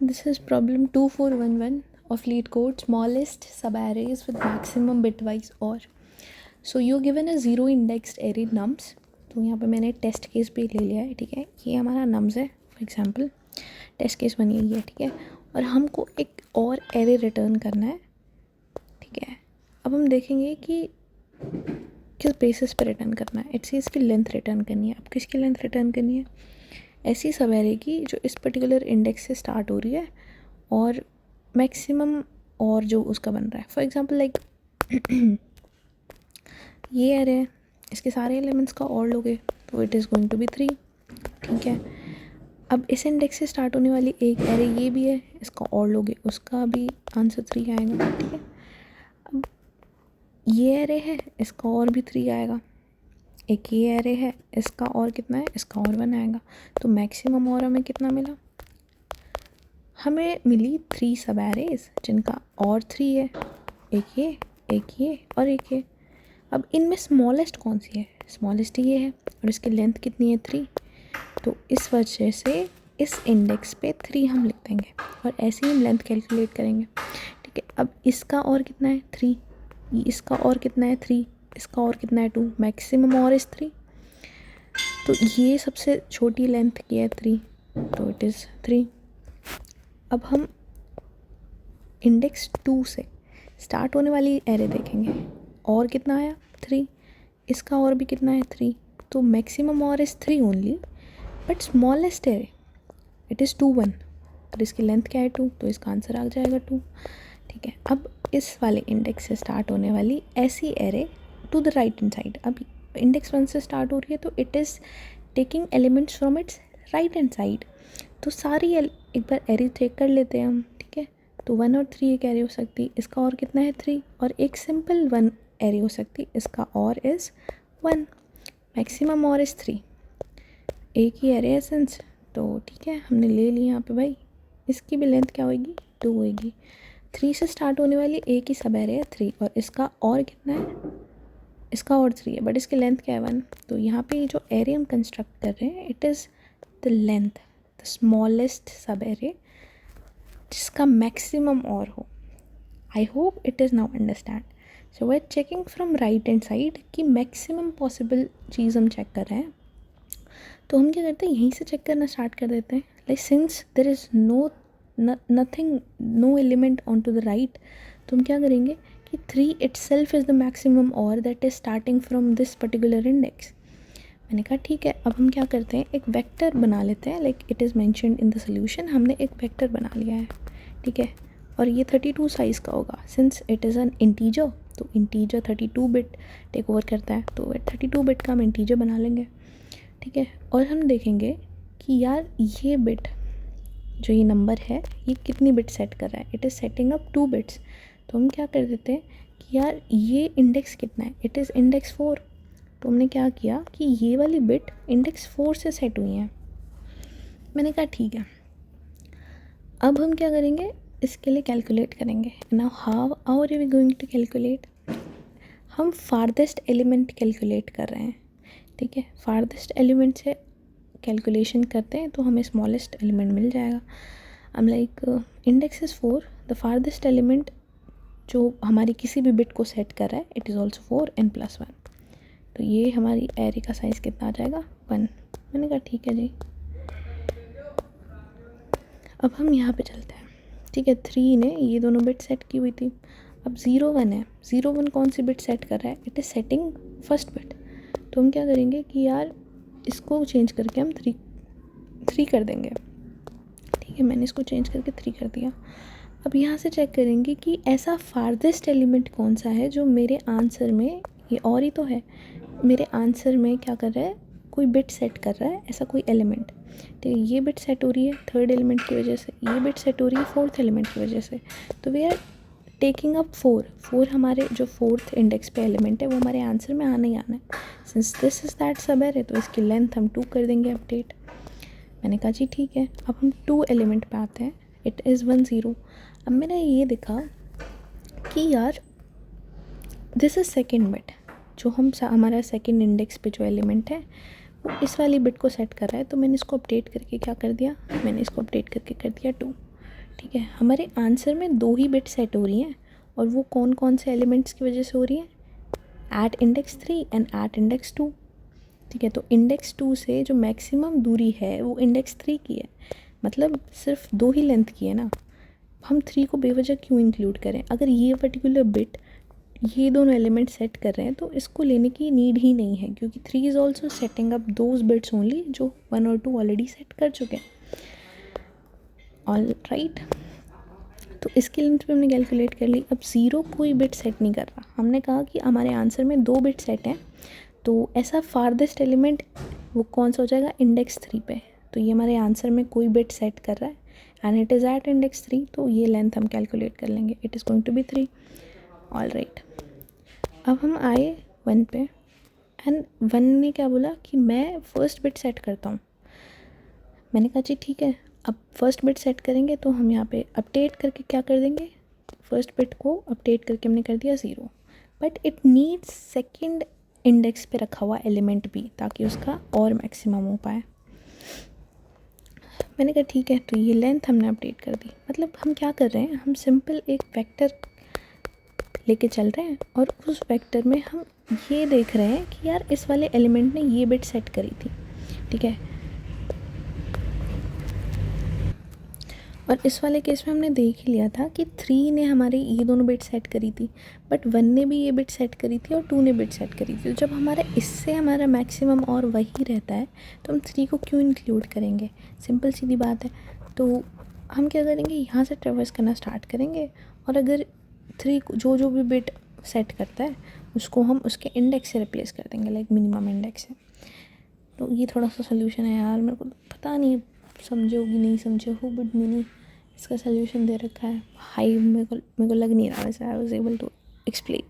This is problem 2411 of lead code, smallest subarrays with maximum bitwise OR. So you given a zero indexed array nums. तो यहाँ पे मैंने test case भी ले लिया है, ठीक है. ये हमारा नम्स है, फॉर एग्जांपल टेस्ट केस बनी है, ठीक है. और हमको एक और एरे रिटर्न करना है, ठीक है. अब हम देखेंगे कि किस बेसिस पे रिटर्न करना है. इट्स इसकी लेंथ रिटर्न करनी है. अब किसकी लेंथ रिटर्न करनी है? ऐसी सब एरे की जो इस पर्टिकुलर इंडेक्स से स्टार्ट हो रही है और मैक्सिमम और जो उसका बन रहा है. फॉर एग्जांपल लाइक ये एरे है, इसके सारे एलिमेंट्स का और लोगे तो it is going to be 3, ठीक है. अब इस इंडेक्स से स्टार्ट होने वाली एक एरे ये भी है, इसका और लोगे उसका भी आंसर 3 आएगा, ठीक है. अब ये एरे है, इसका और भी 3 आएगा. एक ये एरे है, इसका और कितना है? इसका और 1 आएगा. तो मैक्सिमम और हमें कितना मिला? हमें मिली 3 सब एरेज जिनका और 3 है. एक ये और एक ये. अब इनमें स्मॉलेस्ट कौन सी है? स्मॉलेस्ट ये है और इसकी लेंथ कितनी है? 3. तो इस वजह से इस इंडेक्स पे 3 हम लिख देंगे और ऐसे ही हम लेंथ कैलकुलेट करेंगे, ठीक है. अब इसका और कितना है? 3. इसका और कितना है? 3. इसका और कितना है? 2. मैक्सिमम और इस 3. तो ये सबसे छोटी लेंथ की है 3, तो इट इज़ 3. अब हम इंडेक्स 2 से स्टार्ट होने वाली एरे देखेंगे. और कितना आया? 3. इसका और भी कितना है? 3. तो मैक्सिमम और is 3 only, but smallest array it is 2 1. और इसकी लेंथ क्या है? 2. तो इसका आंसर आ जाएगा 2, ठीक है. अब इस वाले इंडेक्स से स्टार्ट होने वाली ऐसी array to the right hand side. अब इंडेक्स 1 से स्टार्ट हो रही है तो it is taking elements from its right hand side. तो सारी एक बार एरे चेक कर लेते हैं हम, ठीक है. तो 1 और 3 एक एरे हो सकती, इसका और कितना है? 3. और एक सिंपल 1 एरे हो सकती, इसका और इज़ 1. मैक्सिमम और इज़ 3. एक ही एरे है सिंस, तो ठीक है हमने ले ली यहाँ पे भाई. इसकी भी लेंथ क्या होगी? 2 होगी. 3 से स्टार्ट होने वाली एक ही सब एरे है 3 और इसका और कितना है? इसका और 3 है, बट इसकी लेंथ क्या है? 1. तो यहाँ पे ये जो एरे हम कंस्ट्रक्ट कर रहे हैं it is the length, the smallest subarray जिसका मैक्सिमम और हो. I hope it is now understand. So we are checking from right hand side कि मैक्सिमम पॉसिबल चीज़ हम चेक कर रहे हैं. तो हम क्या करते हैं, यहीं से चेक करना स्टार्ट कर देते हैं. Like since there is nothing, no element on to the right, तो हम क्या करेंगे कि 3 itself is the maximum or that is starting from this particular index. मैंने कहा ठीक है. अब हम क्या करते हैं, एक वेक्टर बना लेते हैं. Like it is mentioned in the solution. हमने एक वेक्टर बना लिया है, ठीक है. और ये 32 साइज़ का होगा since it is an integer. तो इंटीजर 32 बिट टेक ओवर करता है, तो 32 बिट का हम इंटीजर बना लेंगे, ठीक है. और हम देखेंगे कि यार ये बिट जो ये नंबर है ये कितनी बिट सेट कर रहा है. It is setting up 2 bits. तो हम क्या कर देते हैं कि यार ये इंडेक्स कितना है? It is index 4. तो हमने क्या किया कि ये वाली बिट इंडेक्स 4 से सेट हुई है. मैंने कहा ठीक है. अब हम क्या करेंगे, इसके लिए कैलकुलेट करेंगे. Now how are we going to calculate? हम फारदेस्ट एलिमेंट कैलकुलेट कर रहे हैं, ठीक है. फारदेस्ट एलिमेंट से कैलकुलेशन करते हैं तो हमें स्मॉलेस्ट एलिमेंट मिल जाएगा. हम like index is 4, the farthest element जो हमारी किसी भी बिट को सेट कर रहा है इट इज़ ऑल्सो 4 n + 1. तो ये हमारी एरे का साइज़ कितना आ जाएगा? 1. मैंने कहा ठीक है जी. अब हम यहाँ पे चलते हैं, ठीक है. 3 ने ये दोनों बिट सेट की हुई थी. अब 0 1 है. 0 1 कौन सी बिट सेट कर रहा है? It is setting first bit. तो हम क्या करेंगे कि यार इसको चेंज करके हम 3 कर देंगे, ठीक है. मैंने इसको चेंज करके 3 कर दिया. अब यहाँ से चेक करेंगे कि ऐसा फारदेस्ट एलिमेंट कौन सा है जो मेरे आंसर में, ये और ही तो है, मेरे आंसर में क्या कर रहा है, कोई बिट सेट कर रहा है, ऐसा कोई एलिमेंट. तो ये बिट सेट हो रही है 3rd एलिमेंट की वजह से, ये बिट सेट हो रही है 4th एलिमेंट की वजह से. तो वी आर टेकिंग अप 4 हमारे जो 4th इंडेक्स पे एलिमेंट है वो हमारे आंसर में आना ही आना है. सिंस दिस इज़ दैट सब एरे तो इसकी लेंथ हम 2 कर देंगे अपडेट. मैंने कहा जी ठीक है. अब हम 2 एलिमेंट पे आते हैं. It is 1 0. अब मैंने ये देखा कि यार दिस इज़ सेकेंड बिट, जो हम हमारा सेकेंड इंडेक्स पे जो एलिमेंट है वो इस वाली बिट को सेट कर रहा है. तो मैंने इसको अपडेट करके क्या कर दिया, मैंने इसको अपडेट करके कर दिया 2. ठीक है, हमारे आंसर में 2 ही बिट सेट हो रही हैं, और वो कौन कौन से एलिमेंट्स की वजह से हो रही हैं, at index 3 and at index 2। ठीक है, तो इंडेक्स 2 से जो मैक्सिमम दूरी है वो इंडेक्स 3 की है, मतलब सिर्फ 2 ही लेंथ की है ना। हम 3 को बेवजह क्यों इंक्लूड करें? अगर ये पर्टिकुलर बिट ये दोनों एलिमेंट सेट कर रहे हैं तो इसको लेने की नीड ही नहीं है, क्योंकि 3 is also setting up those bits only जो 1 और 2 ऑलरेडी सेट कर चुके हैं। ऑल राइट, तो इसकी लेंथ भी हमने कैलकुलेट कर ली। अब 0 कोई बिट सेट नहीं कर रहा, हमने कहा कि हमारे आंसर में 2 बिट सेट हैं, तो ऐसा फारदेस्ट एलिमेंट वो कौन सा हो जाएगा, इंडेक्स 3 पे। तो ये हमारे आंसर में कोई बिट सेट कर रहा है and it is at index 3, तो ये लेंथ हम कैलकुलेट कर लेंगे, it is going to be 3। All right, अब हम आए 1 पे एंड 1 ने क्या बोला कि मैं फर्स्ट बिट सेट करता हूँ। मैंने कहा जी ठीक है, अब फर्स्ट बिट सेट करेंगे तो हम यहाँ पे अपडेट करके क्या कर देंगे, फर्स्ट बिट को अपडेट करके हमने कर दिया 0, but it needs second index पे रखा हुआ एलिमेंट भी, ताकि उसका और मैक्सिमम हो पाए। मैंने कहा ठीक है, तो ये लेंथ हमने अपडेट कर दी। मतलब हम क्या कर रहे हैं, हम सिंपल एक वेक्टर लेके चल रहे हैं और उस वेक्टर में हम ये देख रहे हैं कि यार इस वाले एलिमेंट ने ये बिट सेट करी थी। ठीक है, और इस वाले केस में हमने देख ही लिया था कि 3 ने हमारे ये दोनों बिट सेट करी थी, बट 1 ने भी ये बिट सेट करी थी और 2 ने बिट सेट करी थी। तो जब हमारा इससे हमारा मैक्सिमम और वही रहता है तो हम 3 को क्यों इंक्लूड करेंगे, सिंपल सीधी बात है। तो हम क्या करेंगे, यहाँ से ट्रेवर्स करना स्टार्ट करेंगे, और अगर 3 जो जो भी बिट सेट करता है उसको हम उसके इंडेक्स से रिप्लेस कर देंगे, लाइक मिनिमम इंडेक्स है। तो ये थोड़ा सा सोल्यूशन है यार, मेरे को पता नहीं समझे होगी नहीं समझे हो, बट मैंने इसका सोल्यूशन दे रखा है। हाई मेरे को लग नहीं रहा वैसे I was able to explain.